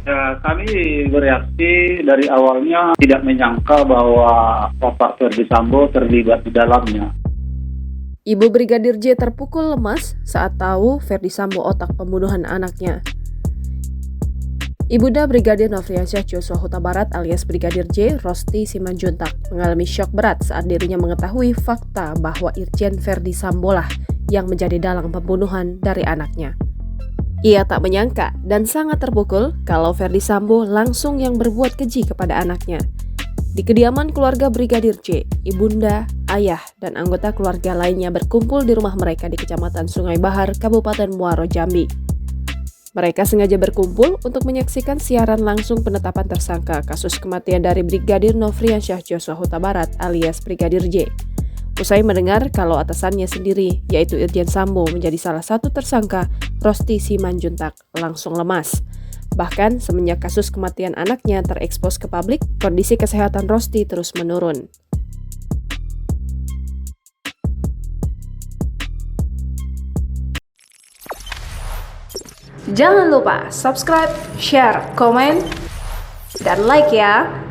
Ya, kami bereaksi dari awalnya tidak menyangka bahwa Bapak Ferdi Sambo terlibat di dalamnya. Ibu Brigadir J terpukul lemas saat tahu Ferdi Sambo otak pembunuhan anaknya. Ibunda Brigadir Nofriansyah Joshua Huta Barat alias Brigadir J, Rosti Simanjuntak, mengalami syok berat saat dirinya mengetahui fakta bahwa Irjen Ferdi Sambo lah yang menjadi dalang pembunuhan dari anaknya. Ia tak menyangka dan sangat terpukul kalau Ferdi Sambo langsung yang berbuat keji kepada anaknya. Di kediaman keluarga Brigadir J, ibunda, ayah, dan anggota keluarga lainnya berkumpul di rumah mereka di Kecamatan Sungai Bahar, Kabupaten Muaro Jambi. Mereka sengaja berkumpul untuk menyaksikan siaran langsung penetapan tersangka kasus kematian dari Brigadir Nofriansyah Joshua Huta Barat alias Brigadir J. Usai mendengar kalau atasannya sendiri, yaitu Irjen Sambo, menjadi salah satu tersangka, Rosti Simanjuntak langsung lemas. Bahkan semenjak kasus kematian anaknya terekspos ke publik, kondisi kesehatan Rosti terus menurun. Jangan lupa subscribe, share, komen, dan like ya!